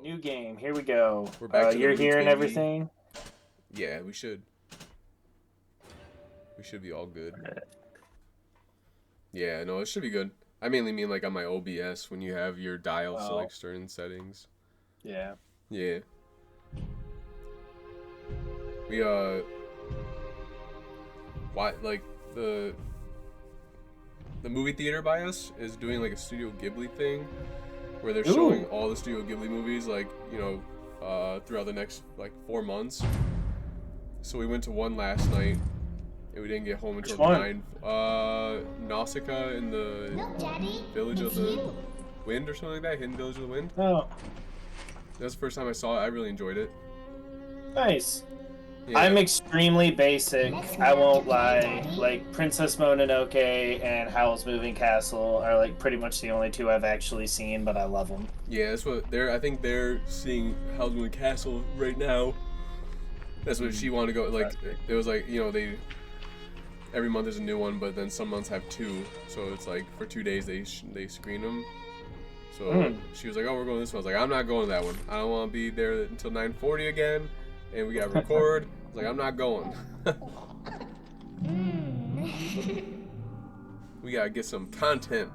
New game. Here we go. We're back to the You're roots, hearing baby. everything? Yeah, we should. We should be all good. Yeah, no, it should be good. I mainly mean like on my OBS when you have your dial select certain settings. Yeah. Yeah. We why like the movie theater by us is doing like a Studio Ghibli thing where they're showing all the Studio Ghibli movies like, you know, throughout the next like 4 months. So we went to one last night and we didn't get home until 9. Nausicaa in the Village of the Wind or something like that. Hidden Village of the Wind. Oh. That's the first time I saw it. I really enjoyed it. Nice. Yeah. I'm extremely basic. I won't lie. Like Princess Mononoke and Howl's Moving Castle are like pretty much the only two I've actually seen, but I love them. Yeah, that's what they're. I think they're seeing Howl's Moving Castle right now. That's what she wanted to go. Like it was like, you know, they every month there's a new one, but then some months have two. So it's like for 2 days they screen them. So she was like, "Oh, we're going this one." I was like, "I'm not going to that one. I don't want to be there until 9:40 again." And we got to record. I was like, I'm not going. We gotta get some content.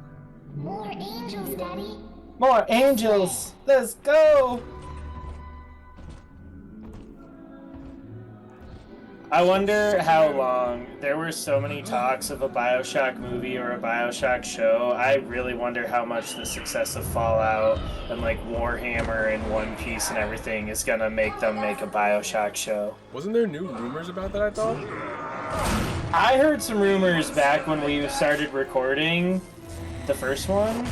More angels, Daddy. More angels. Let's go. I wonder how long. There were so many talks of a Bioshock movie or a Bioshock show. I really wonder how much the success of Fallout and like Warhammer and One Piece and everything is gonna make them make a Bioshock show. Wasn't there new rumors about that, I thought? I heard some rumors back when we started recording the first one,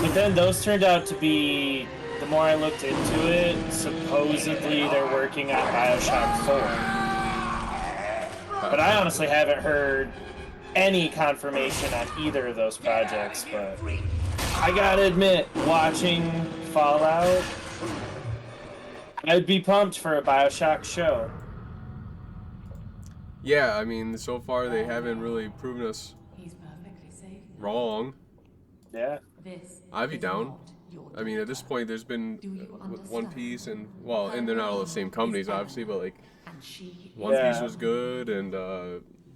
but then those turned out to be, the more I looked into it, supposedly they're working on Bioshock 4. But I honestly haven't heard any confirmation on either of those projects, but I gotta admit, watching Fallout, I'd be pumped for a Bioshock show. Yeah, I mean, so far they haven't really proven us wrong. Yeah. I'd be down. I mean, at this point, there's been One Piece and, well, and they're not all the same companies, obviously, but like, One Piece was good, and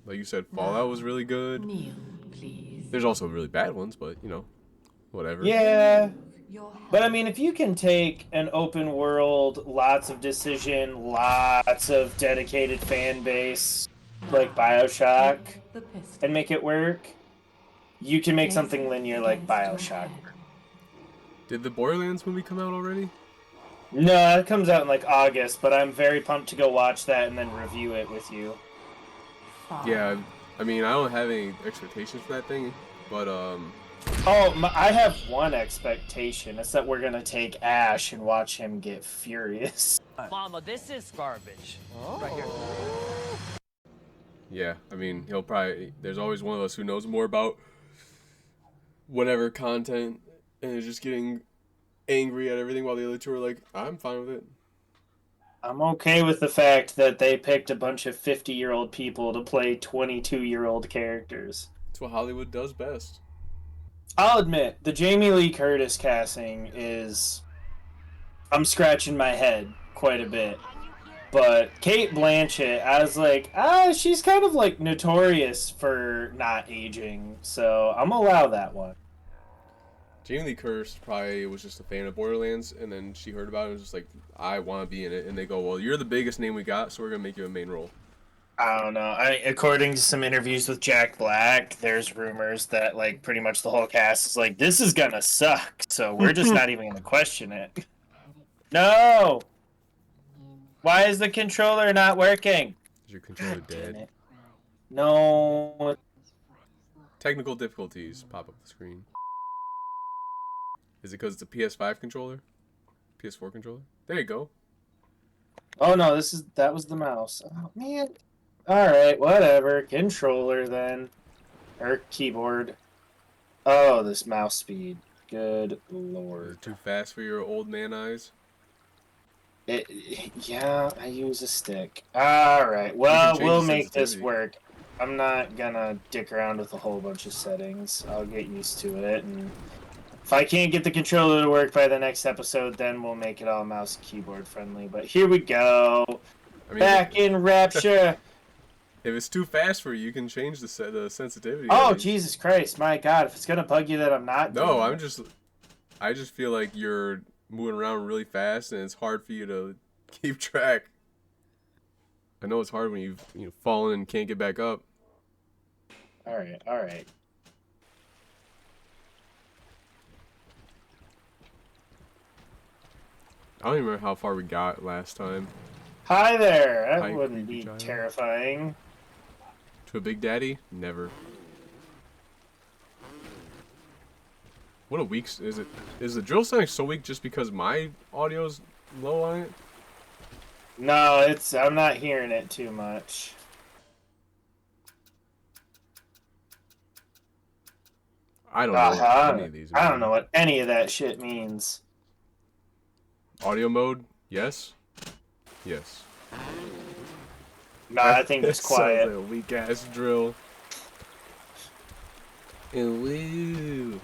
like you said, Fallout was really good. There's also really bad ones, but you know, whatever. Yeah, but I mean, if you can take an open world, lots of decision, lots of dedicated fan base, like Bioshock, and make it work, you can make something linear like Bioshock work. Did the Borderlands movie come out already? No, it comes out in like August, but I'm very pumped to go watch that and then review it with you. Yeah, I mean, I don't have any expectations for that thing, but I have one expectation. It's that we're gonna take Ash and watch him get furious. Mama, this is garbage. Right here. Yeah, I mean, he'll probably. There's always one of us who knows more about whatever content and is just getting angry at everything while the other two are like, I'm fine with it. I'm okay with the fact that they picked a bunch of 50-year-old people to play 22-year-old characters. That's what Hollywood does best. I'll admit, the Jamie Lee Curtis casting is... I'm scratching my head quite a bit. But Cate Blanchett, I was like, she's kind of like notorious for not aging, so I'm gonna allow that one. Jamie Lee Curtis probably was just a fan of Borderlands, and then she heard about it and was just like, I want to be in it. And they go, well, you're the biggest name we got, so we're going to make you a main role. I don't know. According to some interviews with Jack Black, there's rumors that like pretty much the whole cast is like, this is going to suck, so we're just not even going to question it. No! Why is the controller not working? Is your controller dead? No. Technical difficulties pop up the screen. Is it because it's a PS5 controller? PS4 controller? There you go. Oh no, that was the mouse. Oh man. Alright, whatever. Controller then. Or keyboard. Oh, this mouse speed. Good Is lord. it too fast for your old man eyes? Yeah, I use a stick. Alright, well, we'll make this work. I'm not gonna dick around with a whole bunch of settings. I'll get used to it and If I can't get the controller to work by the next episode, then we'll make it all mouse and keyboard friendly. But here we go. I mean, Back in Rapture. if it's too fast for you, you can change the sensitivity. Oh, Jesus Christ. My God. If it's going to bug you that I'm not No, doing it. I just feel like you're moving around really fast and it's hard for you to keep track. I know it's hard when you've fallen and can't get back up. All right, all right. I don't even remember how far we got last time. Hi there. That Hi, wouldn't creepy be child. terrifying. To a Big Daddy? Never. What a weak... Is the drill sounding so weak just because my audio's low on it? No, I'm not hearing it too much. I don't know what any of these I don't mean. know what any of that shit means. Audio mode? Yes? Yes. No, I think it's quiet. Sounds like a weak-ass drill. Ew.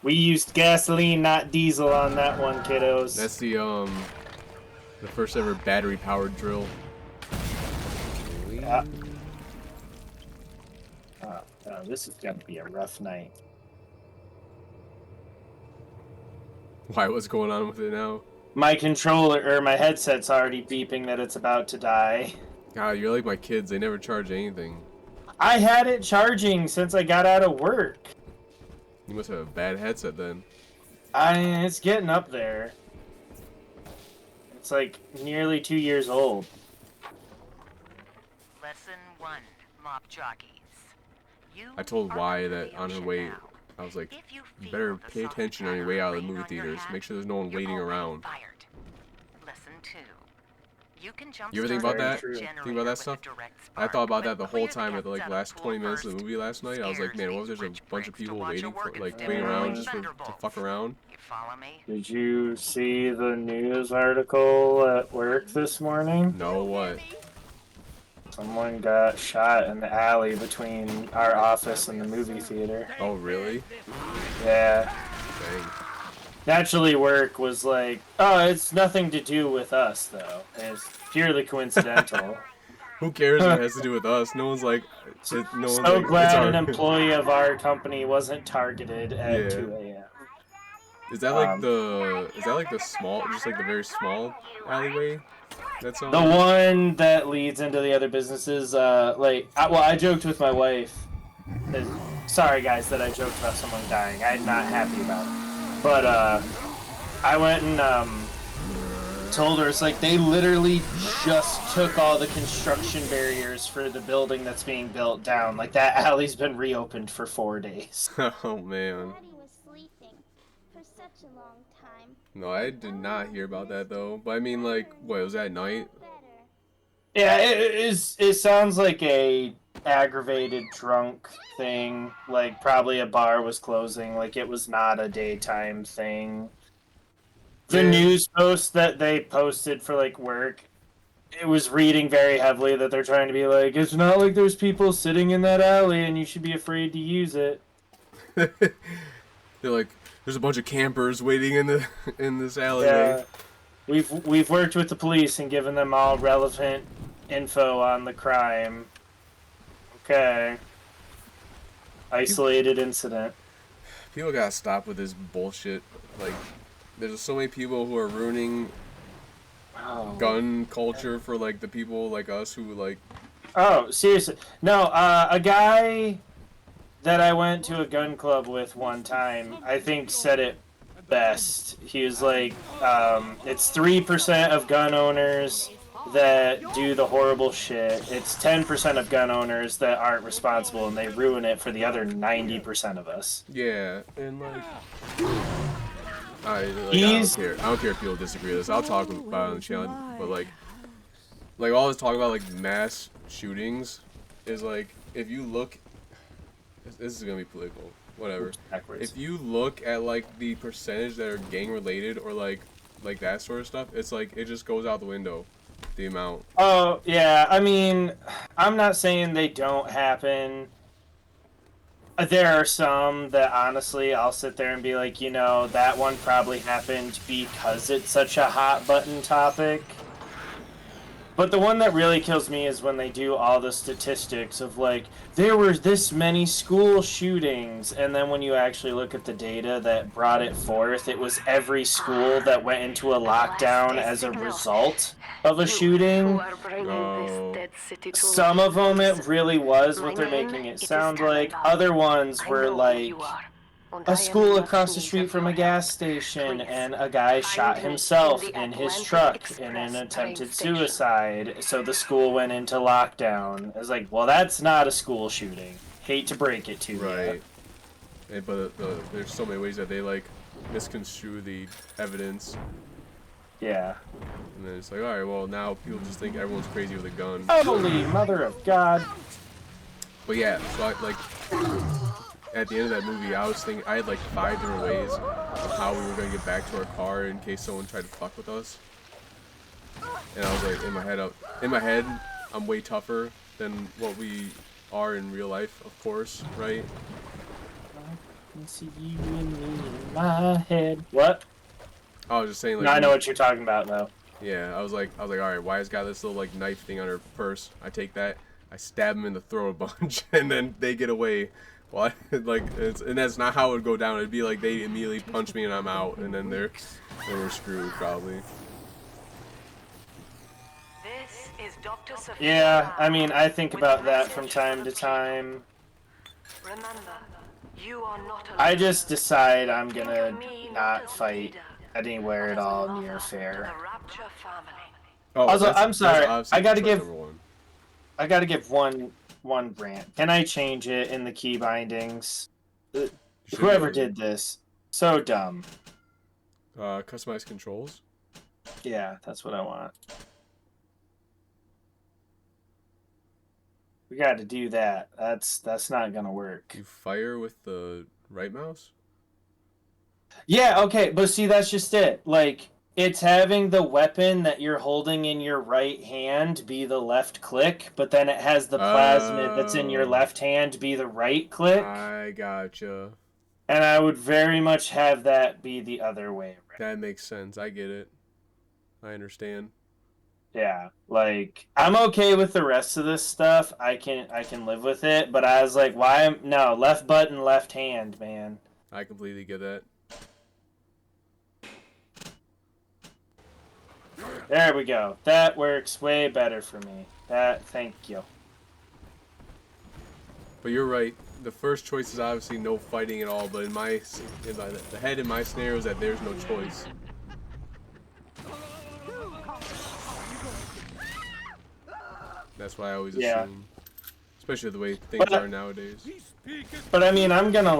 We used gasoline, not diesel on that one, kiddos. That's the first ever battery-powered drill. Yeah. Oh, this is gonna be a rough night. Why? What's going on with it now? My controller, or my headset's already beeping that it's about to die. God, you're like my kids. They never charge anything. I had it charging since I got out of work. You must have a bad headset then. It's getting up there. It's like nearly 2 years old. Lesson 1, mop jockeys. You I told are Y under that the on her ocean way, now. I was like, If you you feel better the pay soft attention on your patter way out of the rain movie on your theaters. hat, Make sure there's no one you're waiting already around. Fired. Lesson 2. You can jump You ever think about that? True. Think about that stuff? I thought about that the whole time at the last 20 minutes of the movie last night. I was like, man, what if there's a bunch of people waiting for, waiting around just to fuck around? You follow me? Did you see the news article at work this morning? No, what? Someone got shot in the alley between our office and the movie theater. Oh, really? Yeah. Dang. Naturally, work was like, oh, it's nothing to do with us, though. It's purely coincidental. Who cares what it has to do with us? No one's like, no one's So like, glad it's our... an employee of our company wasn't targeted at Yeah. 2 a.m. Is that like the small, just like the very small alleyway? That's The one that leads into the other businesses, I joked with my wife. Sorry, guys, that I joked about someone dying. I'm not happy about it. But, I went and, told her, it's like, they literally just took all the construction barriers for the building that's being built down. Like, that alley's been reopened for 4 days. Oh, man. Daddy was sleeping for such a long time. No, I did not hear about that, though. But I mean, like, what, was that at night? Better. Yeah, it sounds like a aggravated drunk thing. Like, probably a bar was closing. Like, it was not a daytime thing. The Man. news post that they posted for, like, work, it was reading very heavily that they're trying to be like, it's not like there's people sitting in that alley and you should be afraid to use it. They're like, there's a bunch of campers waiting in this alleyway. Yeah. We've worked with the police and given them all relevant info on the crime. Okay. Isolated incident. People gotta stop with this bullshit. Like, there's so many people who are ruining gun culture for, like, the people like us who, like... Oh, seriously. No, a guy that I went to a gun club with one time, I think said it best. He was like, it's 3% of gun owners that do the horrible shit. It's 10% of gun owners that aren't responsible and they ruin it for the other 90% of us. Yeah, and, like... I don't care if people disagree with this. I'll talk about it on the channel, but, like all this talk about, like, mass shootings is, like, if you look... This is gonna be political. Whatever. Backwards. If you look at, like, the percentage that are gang-related or, like that sort of stuff, it's, like, it just goes out the window. The amount. Oh, yeah, I mean, I'm not saying they don't happen. There are some that honestly I'll sit there and be like, you know, that one probably happened because it's such a hot button topic. But the one that really kills me is when they do all the statistics of like, there were this many school shootings, and then when you actually look at the data that brought it forth, it was every school that went into a lockdown as a result of a shooting. Oh. Some of them it really was what they're making it sound like. Other ones were like a school across the street from a gas station, and a guy shot himself in his truck in an attempted suicide, so the school went into lockdown. It's like, well, that's not a school shooting. Hate to break it to you. Right. But there's so many ways that they like misconstrue the evidence. Yeah. And then it's like, alright, well, now people just think everyone's crazy with a gun. Holy mother of God. But yeah, so at the end of that movie, I was thinking, I had like 5 different ways of how we were going to get back to our car in case someone tried to fuck with us. And I was like, in my head, I'm way tougher than what we are in real life, of course, right? I can see you and me in my head. What? I was just saying, like, No, I know what you're talking about, though. yeah, I was like, all right, Wiya's got this little like knife thing on her purse. I take that, I stab him in the throat a bunch, and then they get away. Well, and that's not how it would go down. It'd be like they immediately punch me and I'm out, and then we're screwed probably. This is Dr. Sophia. Yeah, I mean, I think about that from time to time. Remember, you are not alone. I just decide I'm gonna not fight anywhere at all near fair. The Rapture family. Oh, Also, that's- I'm sorry, that's obviously I gotta choice give- number 1. I gotta give one rant. Can I change it in the key bindings? You should Whoever be able did this, so dumb. to. Customize controls. Yeah, that's what I want. We got to do that. That's not gonna work. You fire with the right mouse. Yeah, okay, but see, that's just it. Like, it's having the weapon that you're holding in your right hand be the left click, but then it has the plasmid that's in your Oh. left hand be the right click. I gotcha. And I would very much have that be the other way around. That makes sense. I get it. I understand. Yeah, like, I'm okay with the rest of this stuff. I can live with it, but I was like, no, left button, left hand, man. I completely get that. There we go. That works way better for me. Thank you. But you're right. The first choice is obviously no fighting at all. But the head in my scenario is that there's no choice. That's why I always assume, especially the way things are nowadays. But I mean, I'm gonna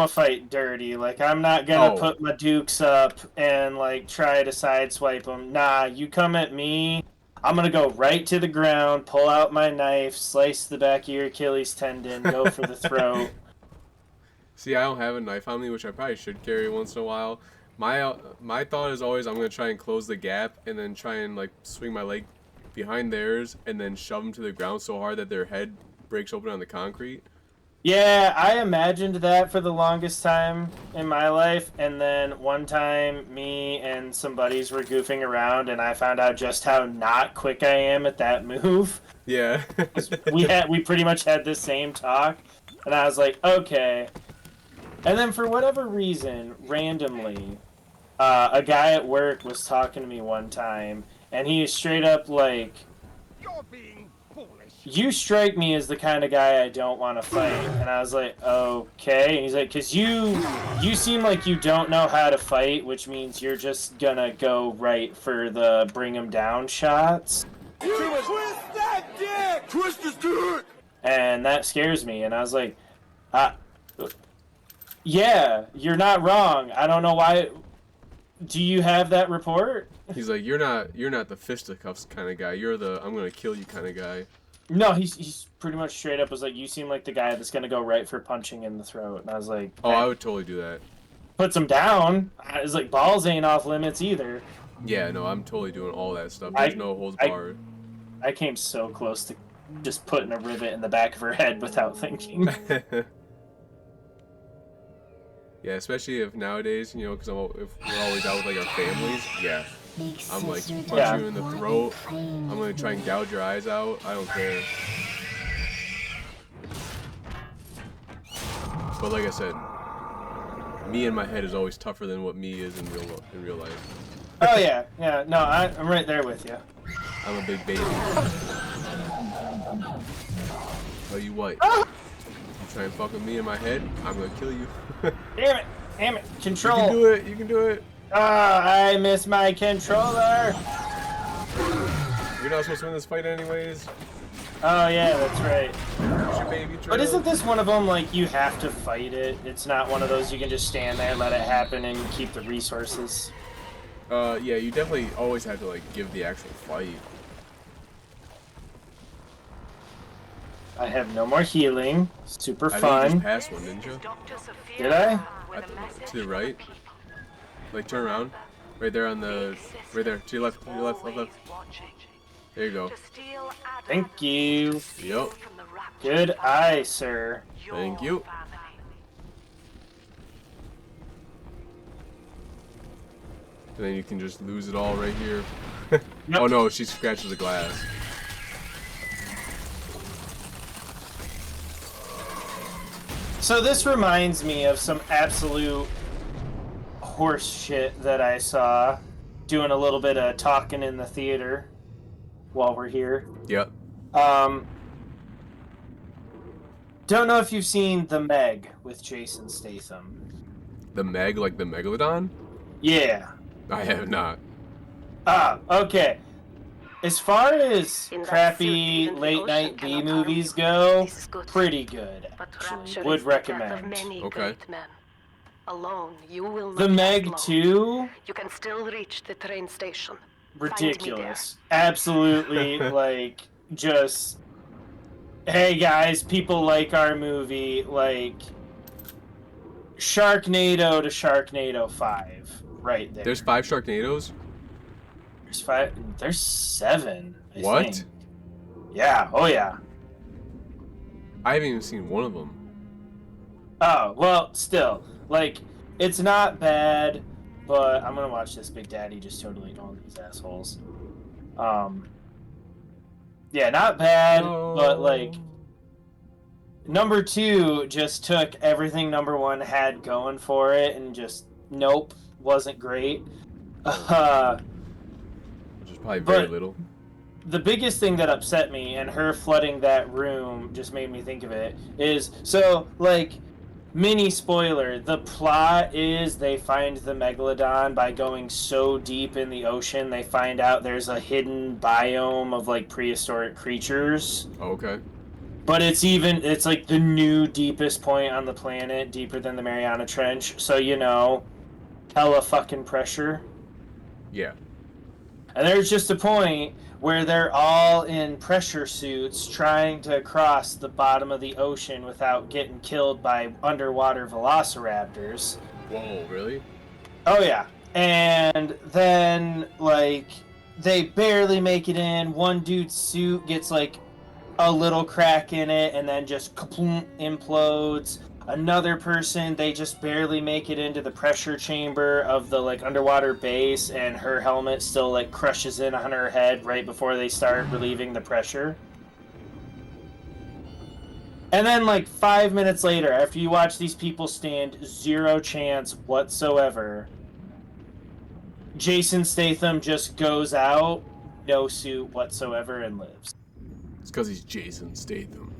fight dirty. Like, I'm not gonna put my dukes up and like try to sideswipe them. Nah, you come at me, I'm gonna go right to the ground, pull out my knife, slice the back of your Achilles tendon, go for the throat. See, I don't have a knife on me, which I probably should carry once in a while. My thought is always I'm gonna try and close the gap and then try and like swing my leg behind theirs and then shove them to the ground so hard that their head breaks open on the concrete. Yeah, I imagined that for the longest time in my life, and then one time me and some buddies were goofing around and I found out just how not quick I am at that move. Yeah. we pretty much had the same talk, and I was like, okay. And then for whatever reason, randomly, a guy at work was talking to me one time, and he straight up like, You're being foolish. you strike me as the kind of guy I don't want to fight. And I was like, okay. And he's like, because you seem like you don't know how to fight, which means you're just gonna go right for the bring him down shots. You twist that dick! Twist his dick! And that scares me. And I was like, yeah, you're not wrong. I don't know why. Do you have that report? He's like, you're not the fisticuffs kind of guy. You're the I'm gonna kill you kind of guy. No, he's pretty much straight up was like, you seem like the guy that's gonna go right for punching in the throat. And I was like, Oh, hey, I would totally do that. puts him down. I was like, balls ain't off limits either. Yeah, no, I'm totally doing all that stuff. There's no holds barred. I came so close to just putting a rivet in the back of her head without thinking. Yeah, especially if nowadays, you know, because if we're always out with like our families, yeah, I'm like punch you in the throat. I'm gonna try and gouge your eyes out. I don't care. But like I said, me in my head is always tougher than what me is in real life. Oh yeah, no, I'm right there with you. I'm a big baby. Tell you what, Ah! you try and fuck with me in my head, I'm gonna kill you. Damn it, control. You can do it. You can do it. Ah, I miss my controller. You're not supposed to win this fight anyways. Oh yeah, that's right. It's your baby trail. But isn't this one of them, like, you have to fight it? It's not one of those you can just stand there, let it happen, and keep the resources? Yeah, you definitely always have to, like, give the actual fight. I have no more healing. Super I think you fun. just passed one, didn't you? Did I? To the right. Like, turn around. Right there on the... Right there. To your left. To your left. Left. There you go. Thank you. Yep. Good eye, sir. Thank you. And then you can just lose it all right here. Yep. Oh no, she scratches the glass. So this reminds me of some absolute horse shit that I saw doing a little bit of talking in the theater while we're here. Yep. Don't know if you've seen The Meg with Jason Statham. The Meg, like the Megalodon? Yeah. I have not. Ah, okay. As far as crappy late-night B-movies go, pretty good, actually. Would recommend. Okay. Alone, you will not The Meg have 2, You can still reach the train station. ridiculous. Absolutely, like, just... Hey guys, people like our movie, like... Sharknado to Sharknado 5, right there. There's 5 Sharknadoes? There's 5... There's 7, I What? think. Yeah, oh yeah. I haven't even seen one of them. Oh, well, still. Like, it's not bad, but I'm gonna watch this Big Daddy just totally ignore these assholes. Yeah, not bad, but, like... Number 2 just took everything number 1 had going for it and just, nope, wasn't great. Which is probably very but- little. The biggest thing that upset me, and her flooding that room just made me think of it, is, so, like, mini spoiler, the plot is they find the Megalodon by going so deep in the ocean, they find out there's a hidden biome of, like, prehistoric creatures. Oh, okay. But it's like the new deepest point on the planet, deeper than the Mariana Trench, so, you know, hella fucking pressure. Yeah. And there's just a point where they're all in pressure suits trying to cross the bottom of the ocean without getting killed by underwater velociraptors. Whoa, really? Oh, yeah. And then, like, they barely make it in. One dude's suit gets, like, a little crack in it and then just kaploom, implodes. Another person, they just barely make it into the pressure chamber of the, like, underwater base, and her helmet still, like, crushes in on her head right before they start relieving the pressure. And then, like, 5 minutes later, after you watch these people stand zero chance whatsoever, Jason Statham just goes out, no suit whatsoever, and lives. It's because he's Jason Statham.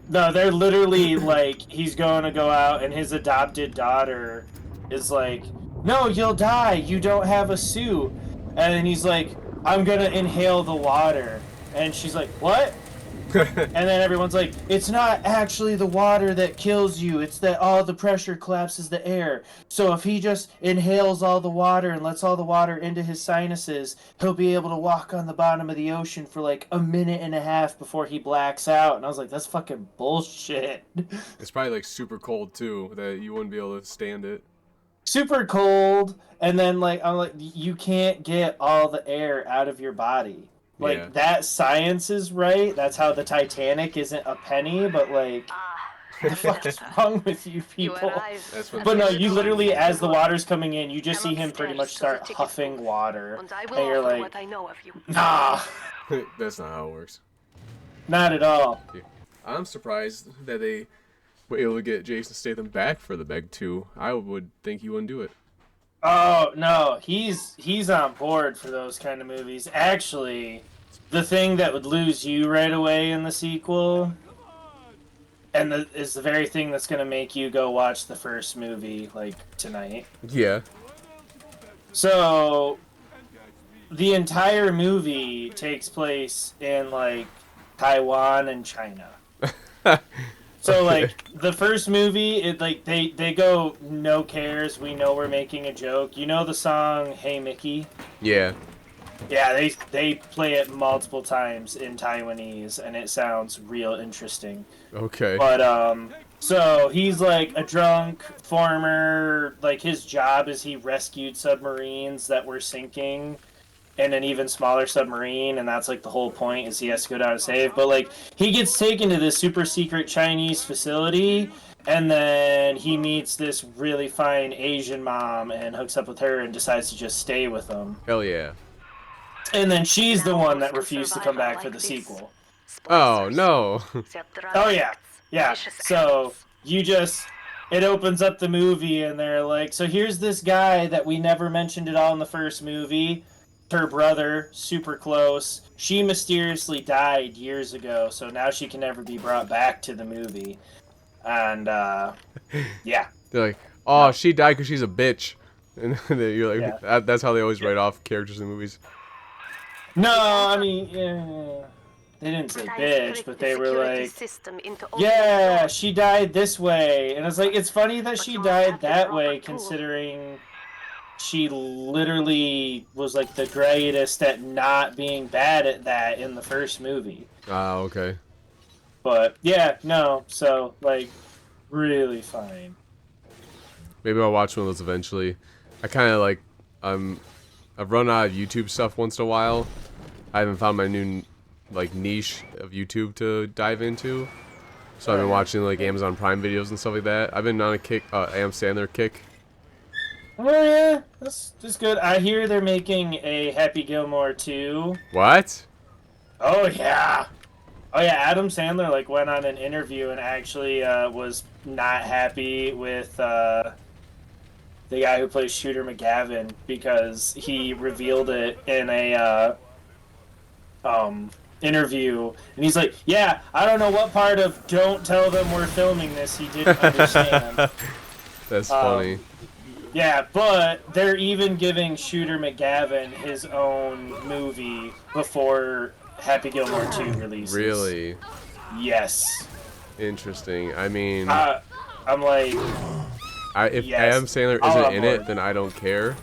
No, they're literally, like, he's going to go out, and his adopted daughter is like, no, you'll die, you don't have a suit. And then he's like, I'm going to inhale the water. And she's like, what? And then everyone's like, it's not actually the water that kills you, it's that all the pressure collapses the air. So if he just inhales all the water and lets all the water into his sinuses, he'll be able to walk on the bottom of the ocean for like a minute and a half before he blacks out. And I was like, that's fucking bullshit. It's probably like super cold too, that you wouldn't be able to stand it. Super cold, and then like I'm like, you can't get all the air out of your body. Like, Yeah. that science is right. That's how the Titanic isn't a penny, but, like, what the fuck is wrong with you people? That's what But no, makes you it literally, seem as the easy. water's coming in, you just see him pretty much start huffing water. And you're like, nah, That's not how it works. not at all. Yeah. I'm surprised that they were able to get Jason Statham back for the Meg 2. I would think he wouldn't do it. Oh no, he's on board for those kind of movies. Actually, the thing that would lose you right away in the sequel, and is the very thing that's gonna make you go watch the first movie like tonight. Yeah. So, the entire movie takes place in like Taiwan and China. So like the first movie, it like they go no cares. We know we're making a joke. You know the song "Hey Mickey"? Yeah. Yeah, they play it multiple times in Taiwanese, and it sounds real interesting. Okay. But so he's like a drunk former. Like his job is he rescued submarines that were sinking in an even smaller submarine, and that's like the whole point is he has to go down and save. But like he gets taken to this super secret Chinese facility, and then he meets this really fine Asian mom and hooks up with her and decides to just stay with him. Hell yeah. And then she's the one that refused to come back for the sequel. Oh no. Oh yeah, yeah. So you just it opens up the movie and they're like, so here's this guy that we never mentioned at all in the first movie. Her brother, super close. She mysteriously died years ago, so now she can never be brought back to the movie. And yeah. They're like, oh, she died because she's a bitch. And then you're like, Yeah. that's how they always write off characters in movies. No, I mean, yeah, they didn't say bitch, but they were like, yeah, she died this way. And it's like, it's funny that she died that way, considering she literally was like the greatest at not being bad at that in the first movie. Ah, okay. But yeah, no, so like, really fine. Maybe I'll watch one of those eventually. I kind of like, I've run out of YouTube stuff once in a while. I haven't found my new, like, niche of YouTube to dive into. So I've been watching, like, Amazon Prime videos and stuff like that. I've been on a kick, Adam Sandler kick. Oh yeah, that's good. I hear they're making a Happy Gilmore 2. What? Oh yeah. Oh yeah, Adam Sandler like went on an interview and actually was not happy with the guy who plays Shooter McGavin because he revealed it in a interview, and he's like, yeah, I don't know what part of don't tell them we're filming this he didn't understand. That's funny. Yeah, but they're even giving Shooter McGavin his own movie before Happy Gilmore 2 releases. Really? Yes. Interesting. I mean, I'm like, if yes, Adam Sandler I'll isn't in board. it, then I don't care.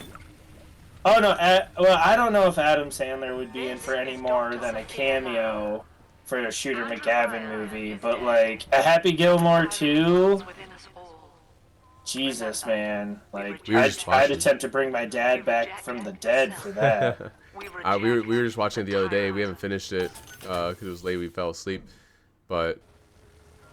Oh no, well, I don't know if Adam Sandler would be in for any more than a cameo for a Shooter McGavin movie, but like a Happy Gilmore 2, Jesus, man, like I'd attempt to bring my dad back from the dead for that. we were just watching it the other day. We haven't finished it because it was late. We fell asleep, but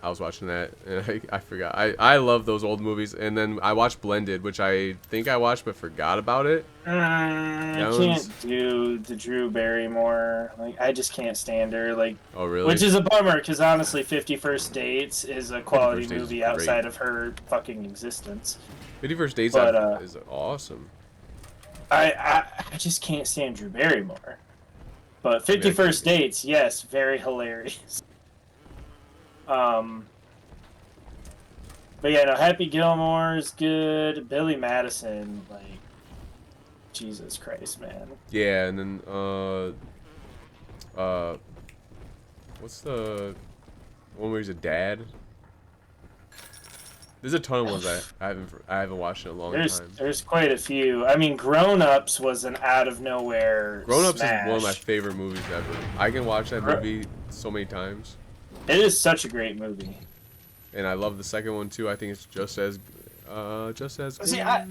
I was watching that and I forgot. I love those old movies. And then I watched Blended, which I think I watched but forgot about it. I can't do the Drew Barrymore. Like I just can't stand her. Like, oh really? Which is a bummer because honestly, 50 First Dates is a quality 50 First Dates movie is great. outside of her fucking existence. 50 First Dates But, is awesome. I just can't stand Drew Barrymore. But 50 First Dates, yes, very hilarious. But yeah, no, Happy Gilmore's good. Billy Madison, like, Jesus Christ, man. Yeah, and then what's the one where he's a dad? There's a ton of ones I haven't watched in a long time. There's quite a few. I mean, Grown Ups was an out of nowhere Grown Ups smash. is one of my favorite movies ever. I can watch that movie so many times. It is such a great movie. And I love the second one too. I think it's just as good. See, I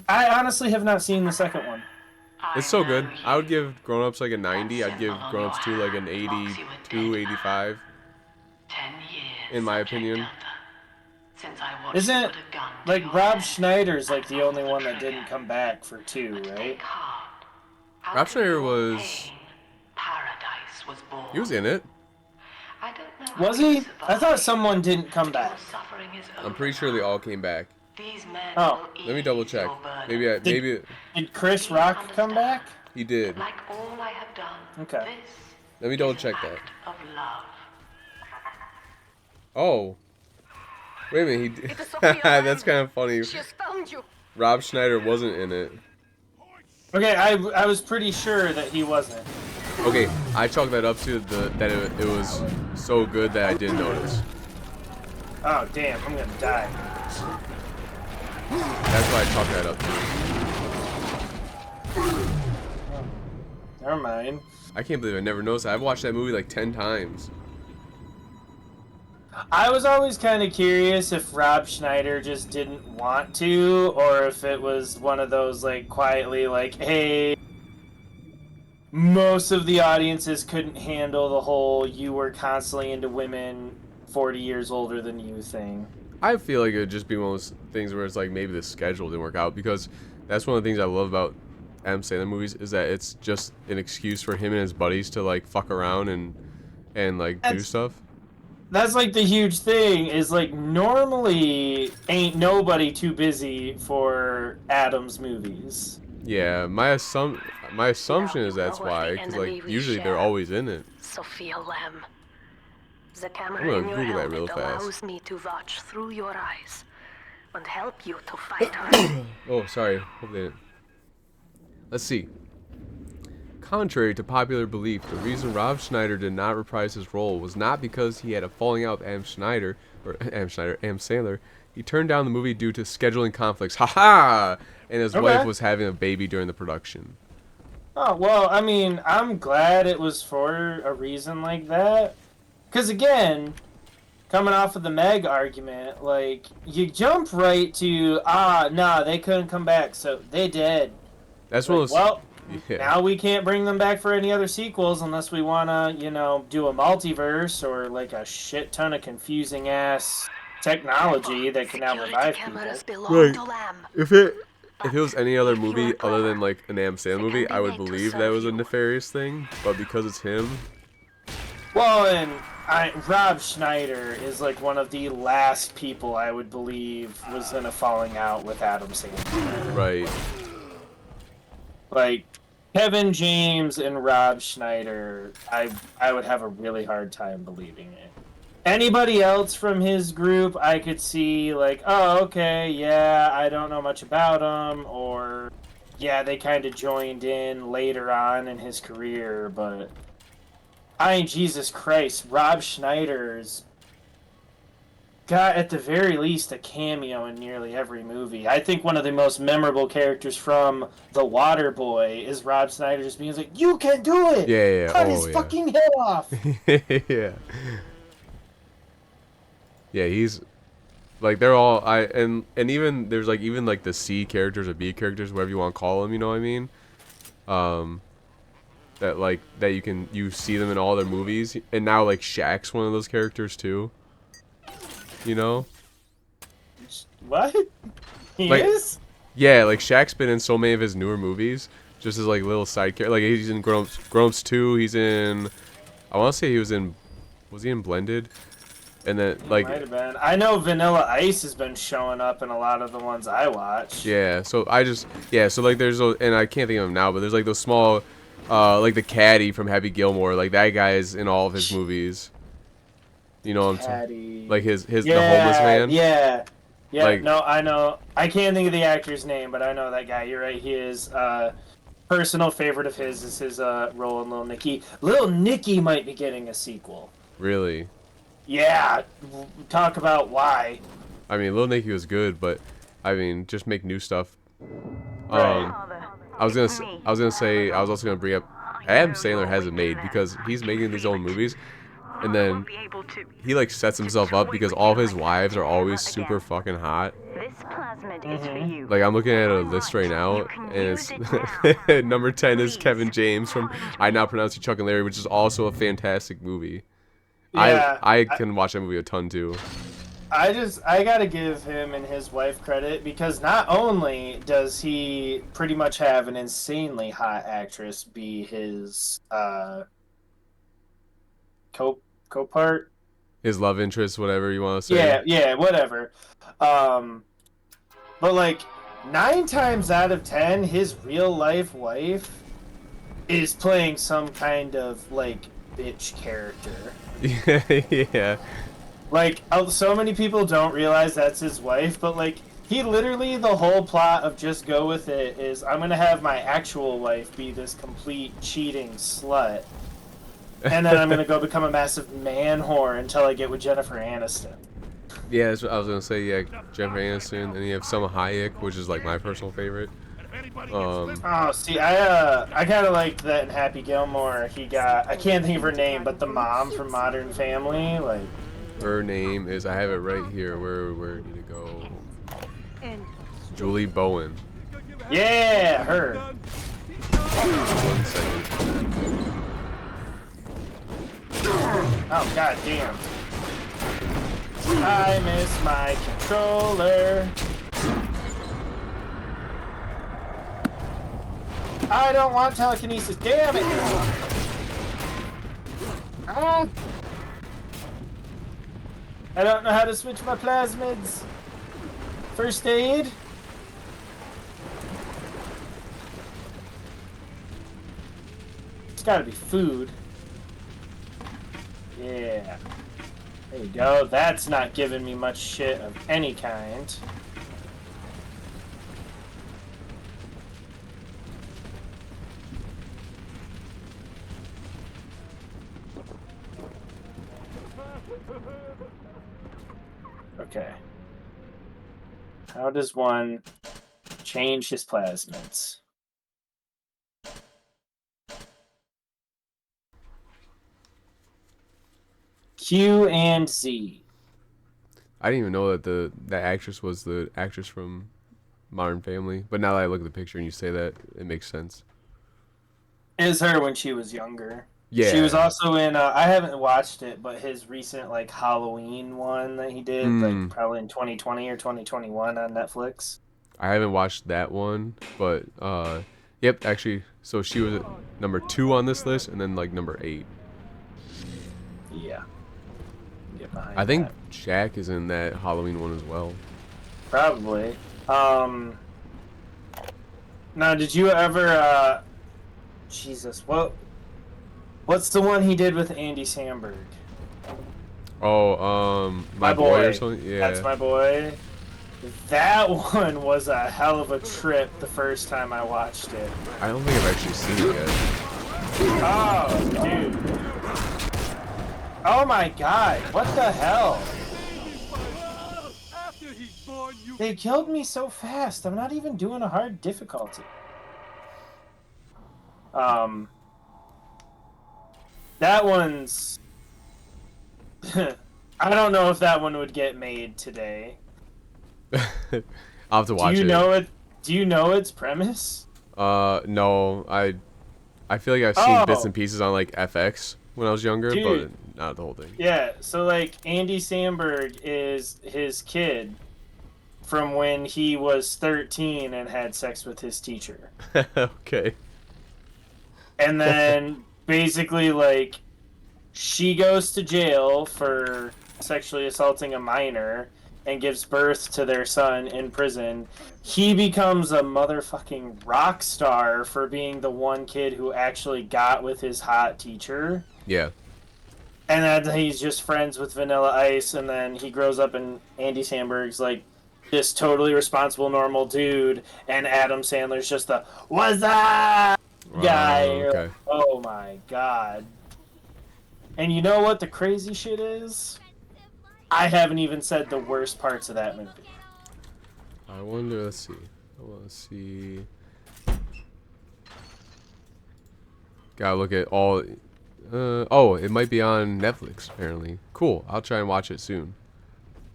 honestly have not seen the second one. It's so good. I would give Grown Ups like a 90. I'd give Grown Ups 2 like an 82, 85. 10 years, In my Subject opinion. Delta, since I watched Isn't you put a gun to like your Rob head Schneider's like and the pull only the one that trigger. didn't come back for 2, But right? think hard. Out Rob of Schneider your was... pain, paradise was born. He was in it. I don't know how Was you he? I thought survived, someone didn't come but your back. suffering is I'm pretty over sure they now. all came back. These men Oh, will Let me double ease check. your burden. Maybe Did Chris Rock come back? he did. Like all I have done, Okay. this Let me double is check an that. act of love. Oh. Wait a minute, he did. It is Sophia That's Lamb. kind of funny. She has found you. Rob Schneider wasn't in it. Okay, I was pretty sure that he wasn't. Okay, I chalked that up to that it was so good that I didn't notice. Oh damn, I'm gonna die. That's why I chalked that up to. Never mind. I can't believe I never noticed that. I've watched that movie like 10 times. I was always kind of curious if Rob Schneider just didn't want to, or if it was one of those like quietly like, hey, most of the audiences couldn't handle the whole you were constantly into women 40 years older than you thing. I feel like it would just be one of those things where it's like maybe the schedule didn't work out, because that's one of the things I love about Adam Sandler movies is that it's just an excuse for him and his buddies to like fuck around and like do stuff. That's like the huge thing is like normally ain't nobody too busy for Adam's movies. Yeah, my assumption is that's why, because like usually they're always in it. Sophia Lamb. The camera I'm gonna in your Google that helmet real fast. allows me to watch through your eyes and help you to fight her. Oh, sorry. Hope they didn't. Let's see. Contrary to popular belief, the reason Rob Schneider did not reprise his role was not because he had a falling out with Adam Sandler. He turned down the movie due to scheduling conflicts. Haha! And his wife was having a baby during the production. Oh, well, I mean, I'm glad it was for a reason like that. Because again, coming off of the Meg argument, like, you jump right to, nah, they couldn't come back, so they did. That's like, one of those... Well, yeah. now we can't bring them back for any other sequels unless we want to, do a multiverse or, like, a shit ton of confusing-ass technology that can now revive people. Right. If it was any other movie other than, like, an Adam Sandler movie, I would believe that was a nefarious thing. But because it's him... Well, and Rob Schneider is like one of the last people I would believe was in a falling out with Adam Sandler. Right. Like Kevin James and Rob Schneider, I would have a really hard time believing it. Anybody else from his group, I could see like, oh, okay, yeah, I don't know much about him, or yeah, they kind of joined in later on in his career, but. I mean, Jesus Christ, Rob Schneider's got, at the very least, a cameo in nearly every movie. I think one of the most memorable characters from The Waterboy is Rob Schneider just being like, you can do it! Yeah. Cut his fucking head off! Yeah. Yeah, he's... Like, they're all... And even... There's, like, even, like, the C characters or B characters, whatever you want to call them, you know what I mean? That like you see them in all their movies, and now like Shaq's one of those characters too. You know? What? He like, is? Yeah, like Shaq's been in so many of his newer movies, just as like little side character. Like he's in Grown Ups 2. He's in. I want to say he was in. Was he in Blended? And then like. Might have been. I know Vanilla Ice has been showing up in a lot of the ones I watch. Yeah. So So like there's those, and I can't think of them now, but there's like those small. Like the caddy from Happy Gilmore, like that guy is in all of his movies. You know what I'm saying? Like his the homeless man. Yeah. Like, no, I know. I can't think of the actor's name, but I know that guy. You're right. He is. Personal favorite of his is his role in Little Nicky. Little Nicky might be getting a sequel. Really? Yeah. Talk about why. I mean, Little Nicky was good, but I mean, just make new stuff. Right. I was also gonna bring up Adam Sandler has it made because he's making these own movies, and then he like sets himself up because all of his wives are always super fucking hot. This plasmid is for you. Like, I'm looking at a list right now, and it's number 10 is Kevin James from I Now Pronounce You Chuck and Larry, which is also a fantastic movie. Yeah, I can watch that movie a ton too. I gotta give him and his wife credit because not only does he pretty much have an insanely hot actress be his co-part. His love interest, whatever you want to say. Yeah, whatever. But like 9 times out of 10, his real life wife is playing some kind of like bitch character. Yeah. Like, so many people don't realize that's his wife, but like, he literally, the whole plot of Just Go With It is, I'm gonna have my actual wife be this complete cheating slut, and then I'm gonna go become a massive man whore until I get with Jennifer Aniston. Yeah, that's what I was gonna say. Yeah, Jennifer Aniston, and you have Selma Hayek, which is like my personal favorite. Oh, see, I kind of liked that in Happy Gilmore. He got, I can't think of her name, but the mom from Modern Family, like. Her name is, I have it right here. Where did it go? Julie Bowen. Yeah, her. 1 second. Oh, god damn. I miss my controller. I don't want telekinesis. Damn it! Ah. I don't know how to switch my plasmids. First aid? It's gotta be food. Yeah. There you go. That's not giving me much shit of any kind. Okay. How does one change his plasmids? Q and Z. I didn't even know that that actress was the actress from Modern Family, but now that I look at the picture and you say that, it makes sense. Is her when she was younger. Yeah. She was also in, I haven't watched it, but his recent, like, Halloween one that he did, like, probably in 2020 or 2021 on Netflix. I haven't watched that one, but, yep, actually, so she was at number 2 on this list, and then, like, number 8. Yeah. Get behind I think that. Jack is in that Halloween one as well. Probably. Now, did you ever, Jesus, what's the one he did with Andy Samberg? Oh, my boy or something? Yeah. That's My Boy. That one was a hell of a trip the first time I watched it. I don't think I've actually seen it yet. Oh, dude. Oh my god, what the hell? They killed me so fast. I'm not even doing a hard difficulty. That one's... I don't know if that one would get made today. I'll have to watch it. Do you know its premise? No. I feel like I've seen bits and pieces on, like, FX when I was younger, Dude. but not the whole thing. Yeah, so, like, Andy Samberg is his kid from when he was 13 and had sex with his teacher. Okay. And then, basically, like, she goes to jail for sexually assaulting a minor and gives birth to their son in prison. He becomes a motherfucking rock star for being the one kid who actually got with his hot teacher. Yeah. And then he's just friends with Vanilla Ice, and then he grows up and Andy Samberg's like this totally responsible, normal dude, and Adam Sandler's just the "What's up?" guy. Okay. Like, oh my god. And you know what the crazy shit is? I haven't even said the worst parts of that movie. I wonder, let's see. I want to see. Gotta look at all. Oh, it might be on Netflix, apparently. Cool. I'll try and watch it soon.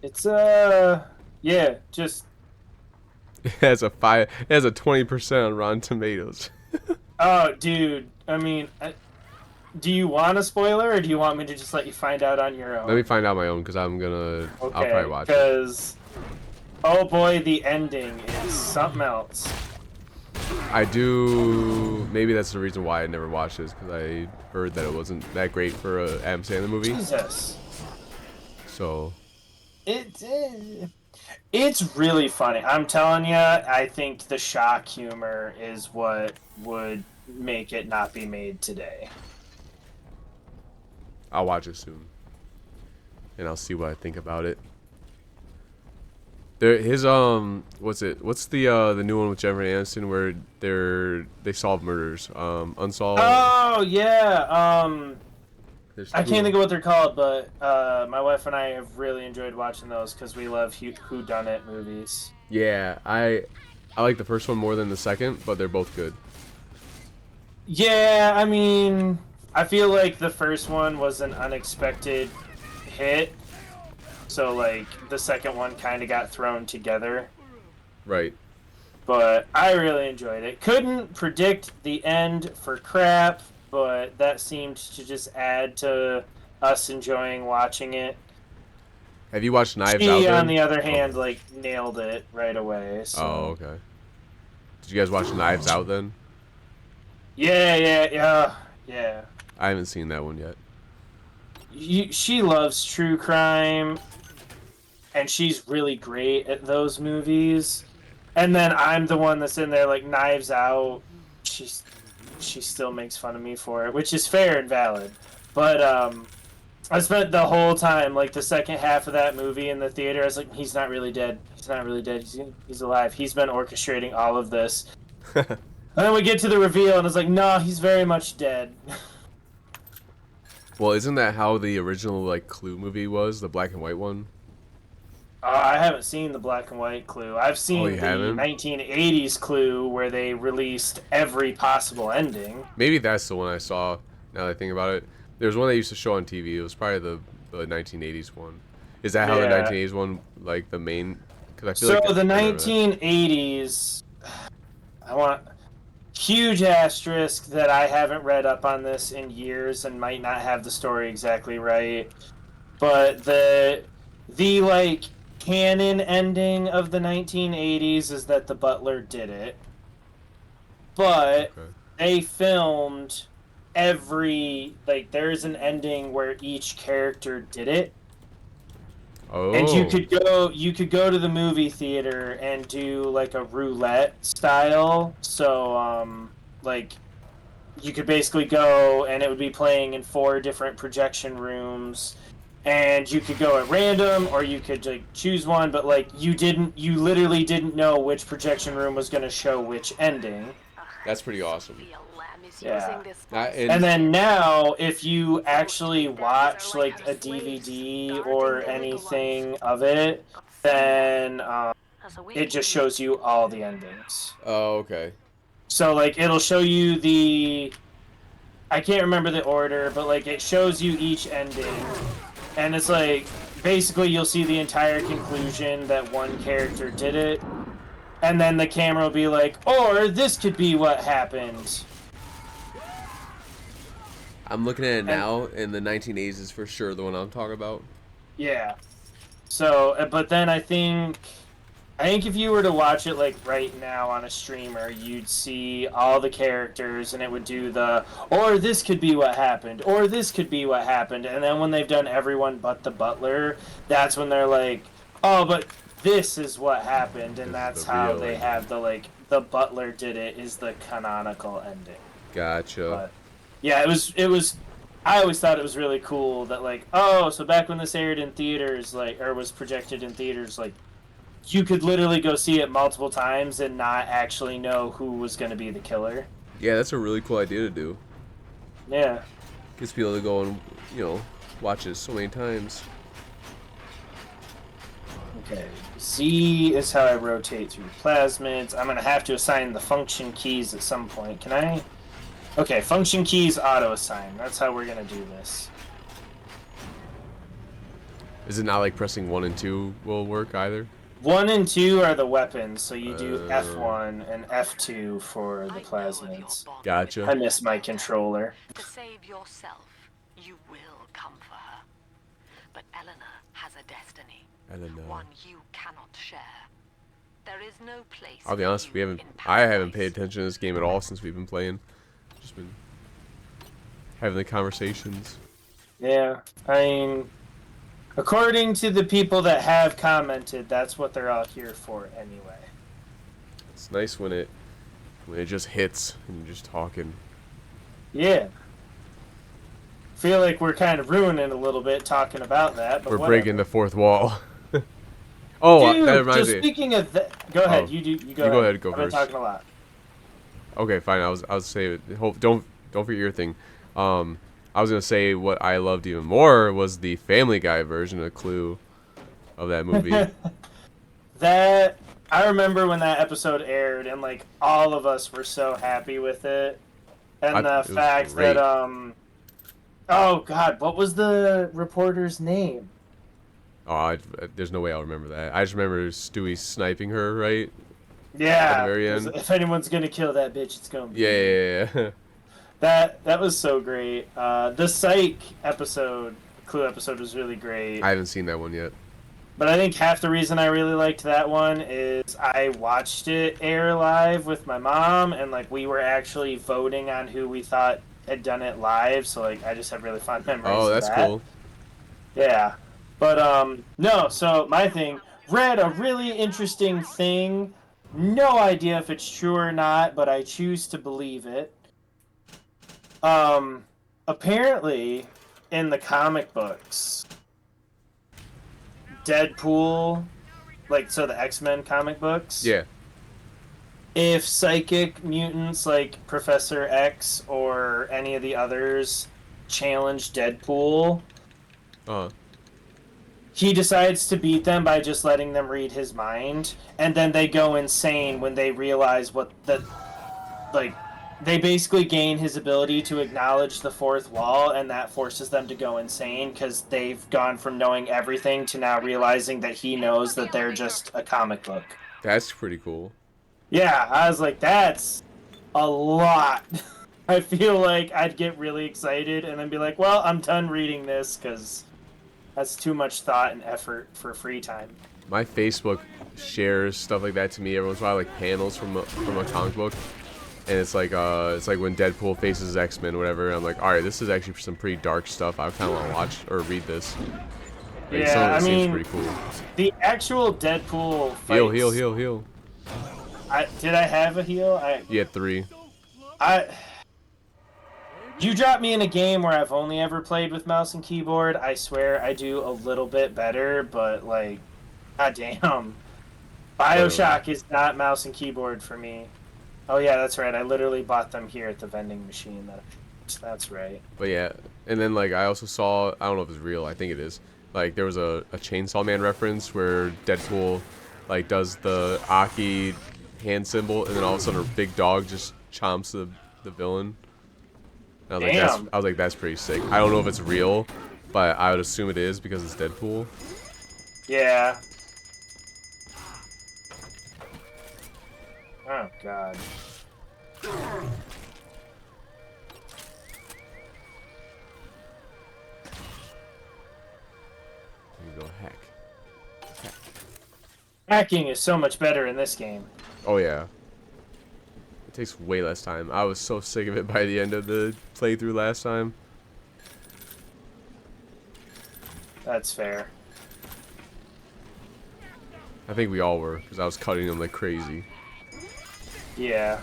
It's, yeah, just It has a 20% on Rotten Tomatoes. Oh, dude. I mean, do you want a spoiler, or do you want me to just let you find out on your own? Let me find out my own, because I'll Okay, probably watch it. because, oh boy, the ending is something else. I do. Maybe that's the reason why I never watched this, because I heard that it wasn't that great for a Adam Sandler movie. Jesus. So. It's really funny. I'm telling you, I think the shock humor is what would make it not be made today. I'll watch it soon, and I'll see what I think about it. What's the new one with Jennifer Aniston where they solve murders, unsolved. Oh yeah, I can't think of. of what they're called, but my wife and I have really enjoyed watching those because we love whodunit movies. Yeah, I like the first one more than the second, but they're both good. Yeah, I mean, I feel like the first one was an unexpected hit, so like the second one kind of got thrown together. Right. But I really enjoyed it. Couldn't predict the end for crap, but that seemed to just add to us enjoying watching it. Have you watched Knives She, Out then? on the other hand, like nailed it right away. So. Oh, okay. Did you guys watch Knives Out then? Yeah. I haven't seen that one yet. She loves true crime, and she's really great at those movies. And then I'm the one that's in there like Knives Out. She still makes fun of me for it, which is fair and valid. But I spent the whole time, like the second half of that movie in the theater, I was like, he's not really dead. He's not really dead. He's alive. He's been orchestrating all of this. And then we get to the reveal, and it's like, no, he's very much dead. Well, isn't that how the original like Clue movie was, the black and white one? I haven't seen the black and white Clue. I've seen you the haven't? 1980s Clue where they released every possible ending. Maybe that's the one I saw. Now that I think about it, there was one they used to show on TV. It was probably the 1980s one. Is that how the Yeah. 1980s one, like the main? Because I feel So like the I remember that. 1980s, I want huge asterisk that I haven't read up on this in years and might not have the story exactly right. But the like canon ending of the 1980s is that the butler did it. But Okay. they filmed there's an ending where each character did it. Oh. And you could go to the movie theater and do like a roulette style. So like you could basically go and it would be playing in 4 different projection rooms, and you could go at random or you could like choose one, but like you literally didn't know which projection room was going to show which ending. That's pretty awesome. Yeah. And And then now, if you actually watch like a DVD or anything of it, then it just shows you all the endings. oh, okay. So like it'll show you I can't remember the order, but like it shows you each ending, and it's like basically you'll see the entire conclusion that one character did it, and then the camera will be like, or this could be what happened. I'm looking at it now, and the 1980s is for sure the one I'm talking about. Yeah. So, but then I think if you were to watch it like right now on a streamer, you'd see all the characters, and it would do or this could be what happened, or this could be what happened, and then when they've done everyone but the butler, that's when they're like, oh, but this is what happened, and that's how they have the butler did it is the canonical ending. Gotcha. But yeah, it was. I always thought it was really cool that like, oh, so back when this aired in theaters, like, or was projected in theaters, like, you could literally go see it multiple times and not actually know who was going to be the killer. Yeah, that's a really cool idea to do. Yeah. Gets people to go and watch it so many times. Okay. Z is how I rotate through plasmids. I'm going to have to assign the function keys at some point. Can I? Okay, function keys auto-assign. That's how we're going to do this. Is it not like pressing 1 and 2 will work either? 1 and 2 are the weapons, so you do Oh. F1 and F2 for the I know of your plasmids. bond Gotcha. with I miss my controller. To save yourself, you will come for her. But Eleanor has a destiny. Eleanor. One you cannot share. There is no place. I'll be for honest, you in I haven't paradise. paid attention to this game at all since we've been playing. Just been having the conversations. Yeah, I mean, according to the people that have commented, that's what they're all here for anyway. It's nice when it just hits and you're just talking. Yeah. Feel like we're kind of ruining a little bit talking about that, but We're whatever. breaking the fourth wall. Oh, Dude, that reminds so me. speaking of that, go ahead. Oh, You go you go ahead. ahead, go I've been first. talking a lot. Okay, fine. I was say don't forget your thing. I was gonna say what I loved even more was the Family Guy version of Clue of that movie. That I remember when that episode aired, and like all of us were so happy with it, and the It was fact great. that oh god, what was the reporter's name? Oh, there's no way I'll remember that. I just remember Stewie sniping her, right? At the Yeah, very 'cause end. if anyone's gonna kill that bitch, it's gonna be Yeah. me. That was so great. The Psych episode, Clue episode, was really great. I haven't seen that one yet. But I think half the reason I really liked that one is I watched it air live with my mom, and like we were actually voting on who we thought had done it live. So like I just have really fond memories. Oh, of that's that. cool. Yeah, but no. So my thing, read a really interesting thing. No idea if it's true or not, but I choose to believe it. Apparently, in the comic books, Deadpool, like, so the X-Men comic books, Yeah. if psychic mutants like Professor X or any of the others challenge Deadpool, Uh. he decides to beat them by just letting them read his mind, and then they go insane when they realize like, they basically gain his ability to acknowledge the fourth wall, and that forces them to go insane because they've gone from knowing everything to now realizing that he knows that they're just a comic book. That's pretty cool. Yeah, I was like, that's a lot. I feel like I'd get really excited and then be like, well, I'm done reading this because that's too much thought and effort for free time. My Facebook shares stuff like that to me every once in a while, like panels from a comic book. And it's like when Deadpool faces X-Men or whatever. I'm like, all right, this is actually some pretty dark stuff. I kind of want to watch or read this. Like, some Yeah, of I it seems mean, pretty cool. the actual Deadpool fights... Heal. Did I have a heal? You had 3. You drop me in a game where I've only ever played with mouse and keyboard. I swear I do a little bit better, but like, goddamn, Bioshock is not mouse and keyboard for me. Oh yeah, that's right. I literally bought them here at the vending machine. That's right. But yeah, and then like I also saw, I don't know if it's real, I think it is. Like there was a Chainsaw Man reference where Deadpool like does the Aki hand symbol, and then all of a sudden a big dog just chomps the villain. And I was like, that's pretty sick. I don't know if it's real, but I would assume it is because it's Deadpool. Yeah. Oh god. Here you go, hack. Hacking is so much better in this game. Oh yeah. It takes way less time. I was so sick of it by the end of the playthrough last time. That's fair. I think we all were, because I was cutting them like crazy. Yeah.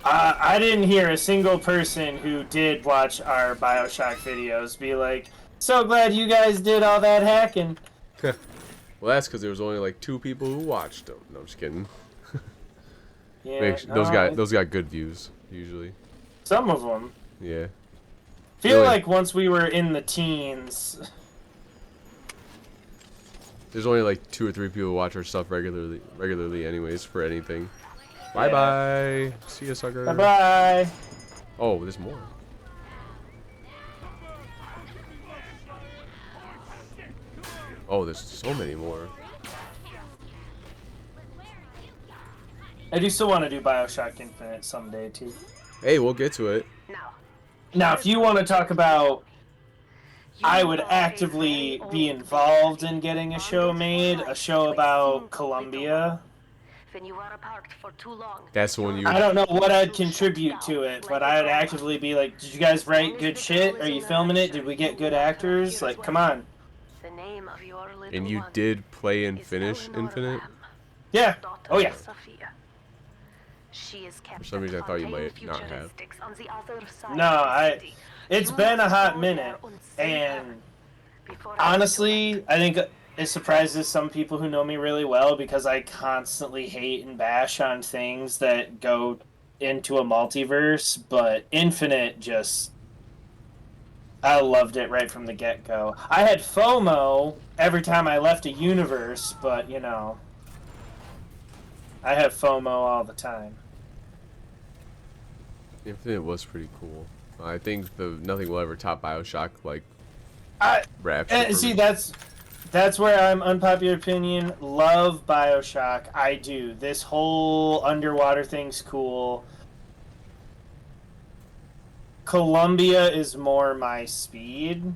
I didn't hear a single person who did watch our Bioshock videos be like, so glad you guys did all that hacking. Well, that's because there was only like 2 people who watched them. No, I'm just kidding. Yeah, Those got good views usually. Some of them. Yeah. Feel Really? like once we were in the teens. There's only like 2 or 3 people who watch our stuff regularly anyways for anything. Bye bye. See ya, sucker. Bye bye. Oh, there's more. Oh, there's so many more. I do still want to do Bioshock Infinite someday too. Hey, we'll get to it. Now, Now, if you want to talk about, I would actively be involved in getting a show made, a show about Colombia. when you are apart for too long, That's the one you. I don't know what I'd contribute to it, but I'd actively be like, did you guys write good shit? Are you filming it? Did we get good actors? Like, come on. the name of your little And you one did play and is finish Eleanor Infinite? Lamb, Yeah. daughter Oh, yeah. of Sophia. She is kept For some reason, I thought you contained might not have. futuristics on the other side No, of the city. it's You been a must hot go minute, there and save her and before I honestly, I think it surprises some people who know me really well because I constantly hate and bash on things that go into a multiverse, but Infinite just... I loved it right from the get-go. I had FOMO every time I left a universe, but, you know, I have FOMO all the time. Infinite was pretty cool. I think nothing will ever top Bioshock like Rapture. And see, that's where I'm unpopular opinion. Love Bioshock. I do. This whole underwater thing's cool. Columbia is more my speed.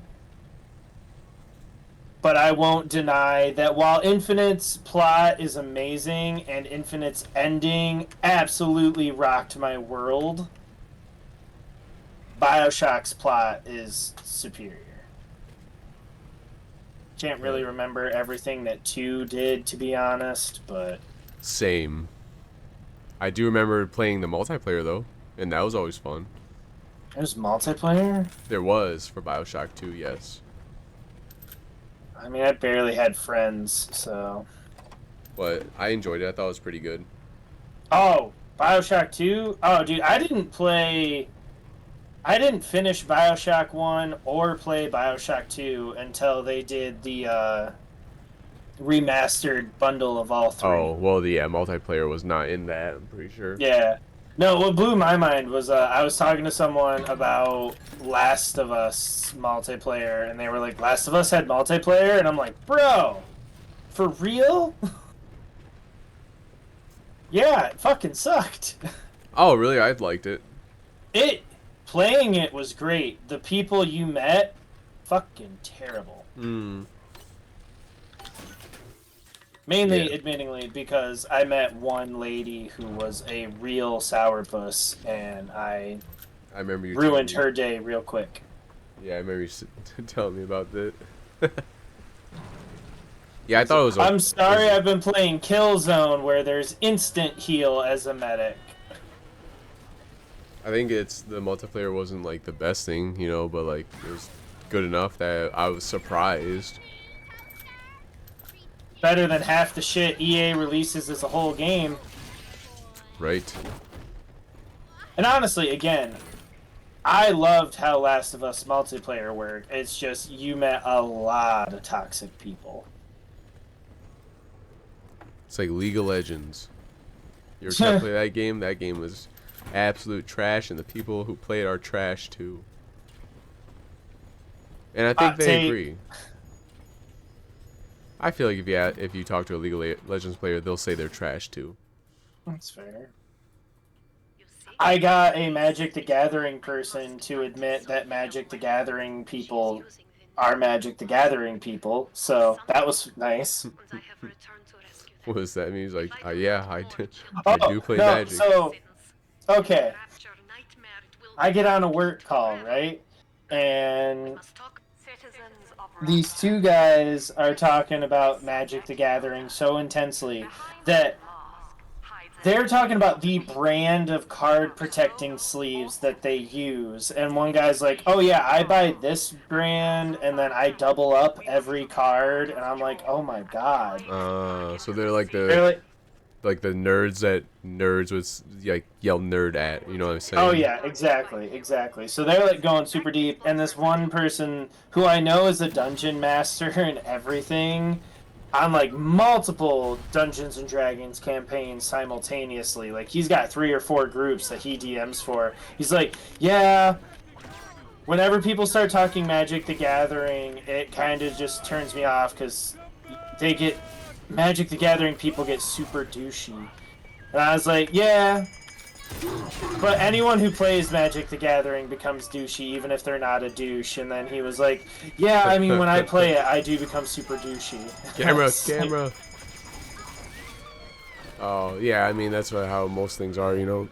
But I won't deny that while Infinite's plot is amazing and Infinite's ending absolutely rocked my world, Bioshock's plot is superior. Can't really remember everything that 2 did, to be honest, but... Same. I do remember playing the multiplayer, though, and that was always fun. There's multiplayer? There was for Bioshock 2, yes. I mean, I barely had friends, so... But I enjoyed it. I thought it was pretty good. Oh, Bioshock 2? Oh, dude, I didn't finish Bioshock 1 or play Bioshock 2 until they did the remastered bundle of all 3. Oh, well, yeah, multiplayer was not in that, I'm pretty sure. Yeah. No, what blew my mind was I was talking to someone about Last of Us multiplayer, and they were like, Last of Us had multiplayer? And I'm like, bro, for real? Yeah, it fucking sucked. Oh, really? I liked it. Playing it was great. The people you met, fucking terrible. Mainly, admittingly, because I met one lady who was a real sourpuss, and I remember you ruined telling me. her day real quick. Yeah, I remember you telling me about that. Yeah, I thought it was... I'm sorry I've been playing Killzone, where there's instant heal as a medic. I think the multiplayer wasn't like the best thing, you know, but like it was good enough that I was surprised. Better than half the shit EA releases as a whole game. Right. And honestly, again, I loved how Last of Us multiplayer worked. It's just you met a lot of toxic people. It's like League of Legends. You ever try to play that game? That game was absolute trash, and the people who play it are trash too. And I think they agree. I feel like if you talk to a League of Legends player, they'll say they're trash too. That's fair. I got a Magic the Gathering person to admit that Magic the Gathering people are Magic the Gathering people, so that was nice. What does that mean? He's like, yeah, I do play no, Magic. So, okay. I get on a work call, right? And these 2 guys are talking about Magic the Gathering so intensely that they're talking about the brand of card protecting sleeves that they use. And one guy's like, oh yeah, I buy this brand and then I double up every card. And I'm like, oh my god. So they're like the nerds that nerds would like yell nerd at, you know what I'm saying? Oh yeah, exactly. So they're like going super deep, and this one person who I know is a dungeon master and everything on like multiple Dungeons and Dragons campaigns simultaneously. Like he's got 3 or 4 groups that he DMs for. He's like, yeah, whenever people start talking Magic the Gathering, it kind of just turns me off because Magic the Gathering people get super douchey. And I was like, yeah. But anyone who plays Magic the Gathering becomes douchey, even if they're not a douche. And then he was like, yeah, I mean, when I play it, I do become super douchey. Camera. Oh, yeah, I mean, that's how most things are, you know?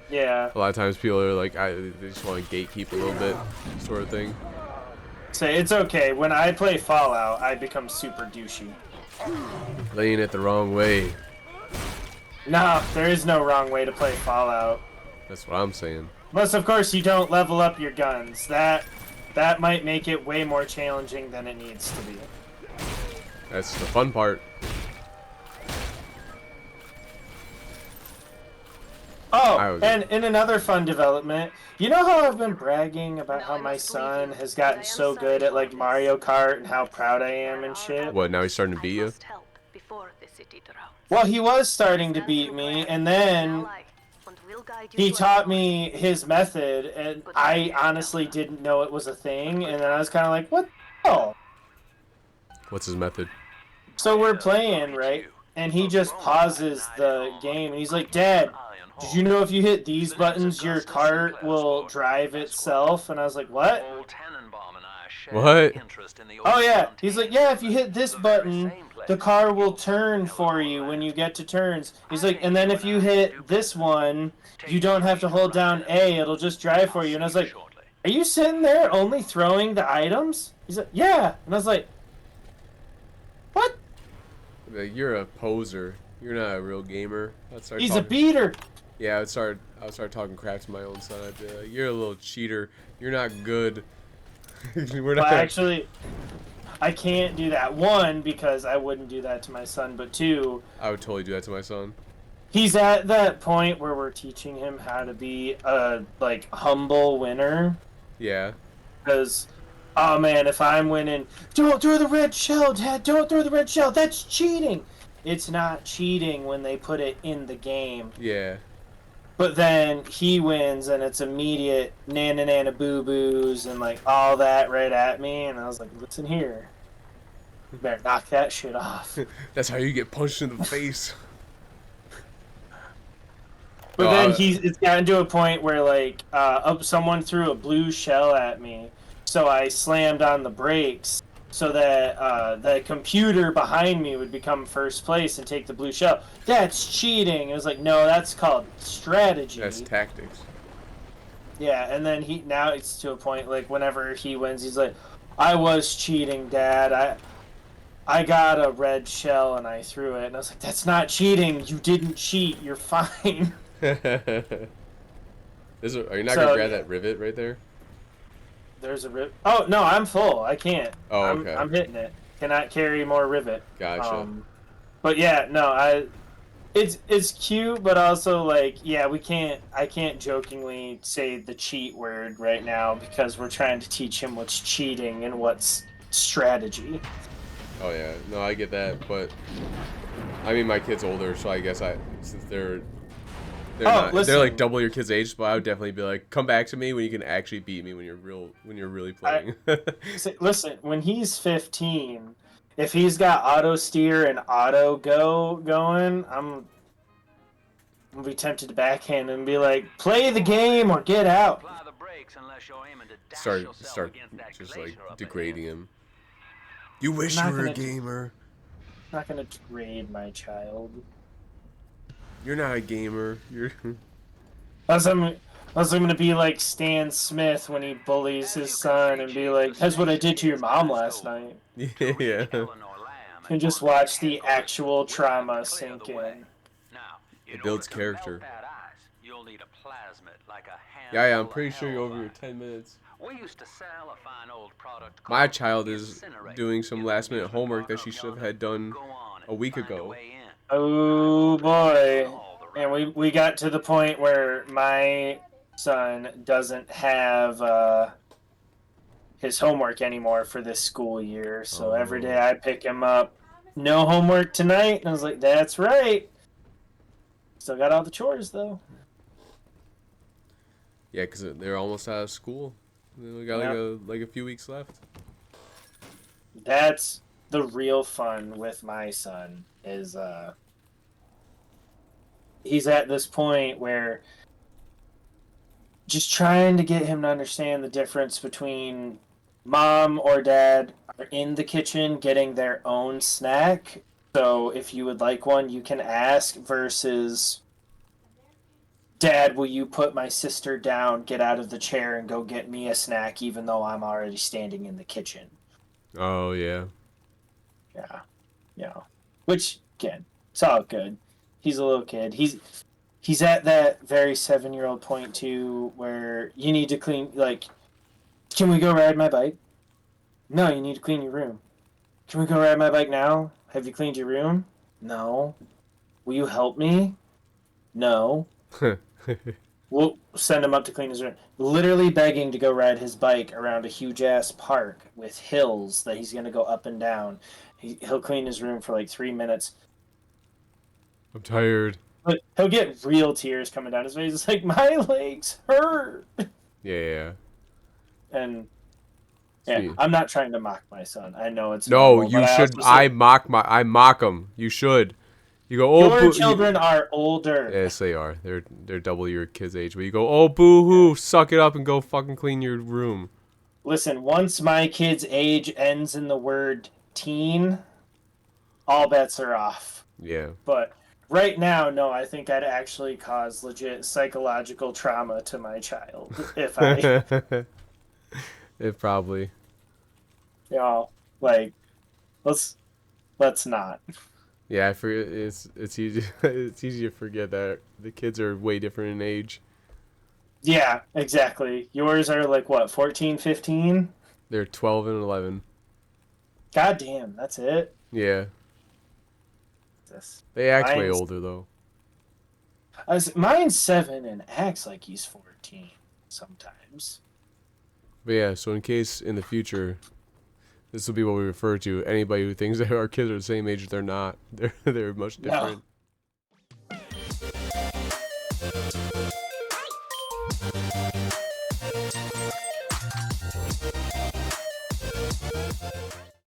Yeah. A lot of times people are like, they just want to gatekeep a little bit, sort of thing. Say, it's okay. When I play Fallout, I become super douchey. Laying it the wrong way. No, there is no wrong way to play Fallout. That's what I'm saying. Unless, of course, you don't level up your guns. That might make it way more challenging than it needs to be. That's the fun part. Oh, and in another fun development, you know how I've been bragging about how my son has gotten so good at, like, Mario Kart and how proud I am and shit? What, now he's starting to beat you? Well, he was starting to beat me, and then he taught me his method, and I honestly didn't know it was a thing, and then I was kind of like, what the hell? What's his method? So we're playing, right? And he just pauses the game, and he's like, Dad, did you know if you hit these buttons, your cart will drive itself? And I was like, what? What? Oh, yeah. He's like, yeah, if you hit this button, the car will turn for you when you get to turns. He's like, and then if you hit this one, you don't have to hold down A, it'll just drive for you. And I was like, are you sitting there only throwing the items? He's like, yeah. And I was like, what? You're a poser. You're not a real gamer. He's a beater. Yeah, I would start talking crap to my own son. I'd be like, you're a little cheater. You're not good. Well, actually, I can't do that. One, because I wouldn't do that to my son, but two, I would totally do that to my son. He's at that point where we're teaching him how to be a, like, humble winner. Yeah. Because, oh man, if I'm winning, don't throw the red shell, Dad, don't throw the red shell, that's cheating! It's not cheating when they put it in the game. Yeah. But then he wins, and it's immediate nana boo-boos and, like, all that right at me, and I was like, listen here. You better knock that shit off. That's how you get punched in the face. But then it's gotten to a point where, like, someone threw a blue shell at me, so I slammed on the brakes so that the computer behind me would become first place and take the blue shell. That's cheating. It was like, no, that's called strategy. That's tactics. Yeah, and then now it's to a point, like, whenever he wins, he's like, I was cheating, Dad. I got a red shell and I threw it. And I was like, that's not cheating. You didn't cheat. You're fine. Are you not gonna grab that rivet right there? There's a rivet. Oh no, I'm full. I can't. Oh, okay. I'm hitting it. Cannot carry more rivet. Gotcha. But yeah, no, it's cute, but also, like, yeah, I can't jokingly say the cheat word right now because we're trying to teach him what's cheating and what's strategy. Oh yeah, no, I get that, but I mean, my kid's older, so I guess since they're like double your kid's age, but I would definitely be like, come back to me when you can actually beat me when you're really playing. Listen, when he's 15, if he's got auto steer and auto go going, I'm gonna be tempted to backhand and be like, play the game or get out. Start just like degrading him. You wish you were a gamer. I'm not gonna degrade my child. You're not a gamer. Unless I'm gonna be like Stan Smith when he bullies his son and be like, "That's what I did to your mom last night." Yeah. And just watch the actual trauma sink in. It builds character. Yeah, I'm pretty sure you're over your 10 minutes. My child is doing some last-minute homework that she should have had done a week ago. Oh boy. And we got to the point where my son doesn't have his homework anymore for this school year. So every day I pick him up, no homework tonight. And I was like, that's right. Still got all the chores, though. Yeah, because they're almost out of school. We got like a few weeks left. That's the real fun with my son is he's at this point where just trying to get him to understand the difference between mom or dad are in the kitchen getting their own snack. So if you would like one, you can ask versus Dad, will you put my sister down, get out of the chair, and go get me a snack, even though I'm already standing in the kitchen? Oh yeah. Yeah. Yeah. Which, again, it's all good. He's a little kid. He's at that very 7-year-old point, too, where you need to clean, like, can we go ride my bike? No, you need to clean your room. Can we go ride my bike now? Have you cleaned your room? No. Will you help me? No. We'll send him up to clean his room. Literally begging to go ride his bike around a huge ass park with hills that he's going to go up and down. He'll clean his room for like 3 minutes. I'm tired. But he'll get real tears coming down his face. It's like, my legs hurt. Yeah. And yeah, See. I'm not trying to mock my son. I know it's No, normal, you but should. I I mock them. You should. You go, oh, your children are older. Yes, they are. They're double your kid's age. But you go, oh, boo hoo, suck it up and go fucking clean your room. Listen, once my kid's age ends in the word teen, all bets are off. Yeah. But right now, no, I think I'd actually cause legit psychological trauma to my child if I, It probably. like, let's not. Yeah, I forget. It's easy. It's easy to forget that the kids are way different in age. Yeah, exactly. Yours are like what, 14, 15? They're 12 and 11. God damn, that's it. Yeah. This. They act way Mine's- older though. Mine's 7 and acts like he's 14 sometimes. But yeah, so in case in the future, this will be what we refer to. Anybody who thinks that our kids are the same age, they're not. They're much different. No.